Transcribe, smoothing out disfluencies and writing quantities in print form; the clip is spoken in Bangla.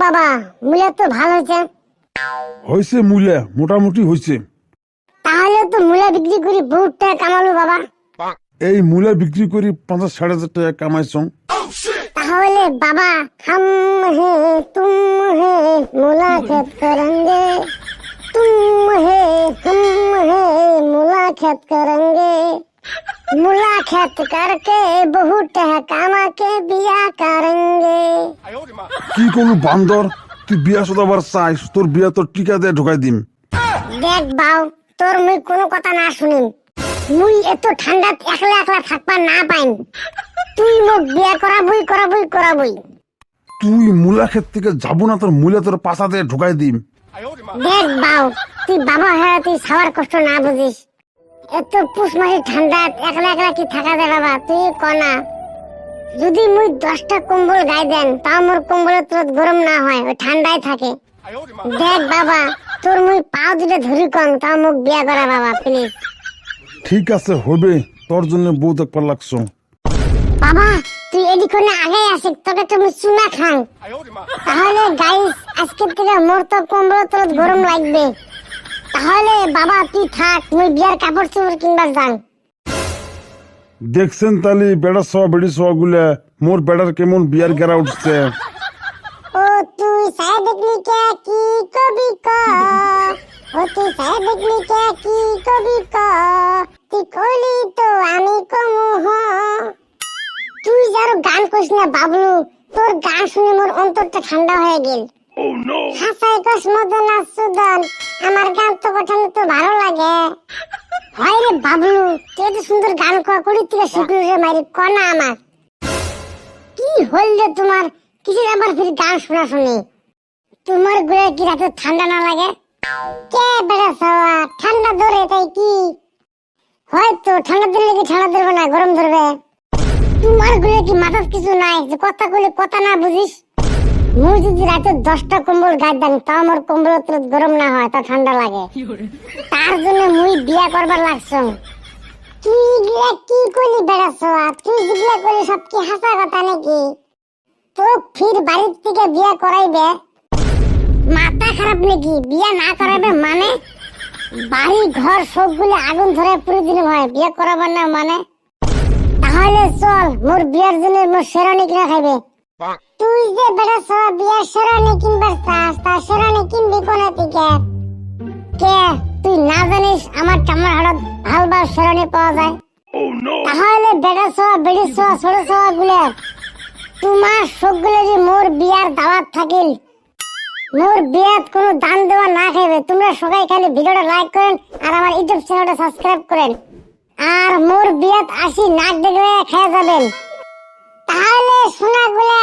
বাবা, মূলা তো ভালো হয়েছে। হয়েছে মূলা মোটামুটি হয়েছে। তাহলে তো মূলা বিক্রি করি বহুত টাকা কামালো বাবা। এই মূলা বিক্রি করি ৫,০০০-৬,০০০ টাকা কামাইছ। তাহলে বাবা হাম হে তুম হে মুলাকাত করেंगे, तुम है हम है मुलाकात करेंगे, मुलाकात करके बहुत টাকা কামাকে বিয়া করেंगे। কি করবো বান্দর, তুই বিয়া সদাবার চাইস, তোর বিয়া তোর টিকা দিয়ে ঢুকাই দিম। দেখ বাউ, তোর মুই কোনো কথা না শুনিম। মুই এত ঠান্ডা একলা একলা থাকবা না পাইম। তুই মোক বিয়া করাবই। তুই মূলা ক্ষেত থেকে যাবো না, তোর মূলা তোর পাশা দিয়ে ঢুকাই দিম। দেখ বাউ, তুই বাবা হ্যাঁ তুই সবার কষ্ট না বুঝিস। এত পুষ মাসে ঠান্ডা একলা একলা কি থাকা যায় বাবা, তুই কনা। যদি মুই 10টা কম্বল গায়ে দেন তাও মোর কম্বলের তোর গরম না হয়, ওই ঠান্ডায় থাকে। দেখ বাবা, তোর মুই পাও দুটো ধরি কম, তাও মোক বিয়া করা বাবা প্লিজ। ঠিক আছে হবে, তোর জন্য বউ দেখবার লাগছো। বাবা তুই এদিকে আগে আসে, তোকে তো মুই চুনা খাং। তাহলে গাইস আজকের থেকে মোর তো কম্বল তোর গরম লাগবে। তাহলে বাবা তুই থাক, মুই বিয়ার কাপড় চোপড় কিনবার যাং। দেখছেন তালি বেড়া সওয়া বেড়ি সওয়া গুলা, মোর বেড়ার কেমন বিয়ার গেরা উঠছে। ও তুই সায় দেখলি কে কি কবি ক, ও তুই সায় দেখলি কে কি কবি ক, তুই কইলি তো আমি কমু হ। তুই যার গান কইস না বাবলু, তোর গান শুনে মোর অন্তরটা ঠান্ডা হয়ে গেল। হাসাই কস মদন সুদন, আমার গান তো গঠন তো ভালো লাগে। হয় রে বাবলু, তুই তো সুন্দর গান করি থেকে শিখলি রে মারি কনা আমার। কি হল রে তোমার, কিসের আবার ফির গান শোনা শুনি? তোমার গুড়ে কি রাতে ঠান্ডা না লাগে? কে বেড়া সওয়া ঠান্ডা ধরে তাই কি? হয়তো ঠান্ডা দিলে কি ঠান্ডা ধরবে না, গরম ধরবে। তোমার গুড়ে কি মাথার কিছু নাই যে কথা কইলে কথা না বুঝিস? মুই যদি রাতে 10টা কম্বল গায়ে দেন তাও আমার কম্বল তোর গরম না হয়, তা ঠান্ডা লাগে। তার জন্য মুই বিয়া করবার লাগছো। তুই গিয়া কি কইলি বেড়া সওয়া, তুই যেগুলা কইলি সব কি হাসা কথা নাকি? তো ফির বাড়ির থেকে বিয়া করাইবে? মাথা খারাপ নাকি? বিয়া না করাবে মানে? বাড়ি ঘর সবগুলো আগুন ধরে পুরো দিন হয়, বিয়া করাবার না মানে? তাহলে চল মোর বিয়ার জন্য মোর শেরানি কিনা খাইবে। তুই যে বেটা সব বিয়ার শেরানি কিনবার চাস, তা শেরানি কিনবি কোন থেকে? কে তুই না জানিস আমার চামড়া হাড়ত ভালো শেরানি পাওয়া যায়? তাহলে বেটা সব বেড়ি সব ছোট সব গুলো তোমার সবগুলো যে মোর বিয়ার দাওয়াত থাকিল, মোর বিয়াত কোনো দান দেওয়া না খাইবে। তোমরা সবাই খালি ভিডিওটা লাইক করেন আর আমার ইউটিউব চ্যানেলটা সাবস্ক্রাইব করেন। আর মোর বিয়াত আসি নাক দেখে খেয়ে যাবেন। তাহলে সোনাগুলা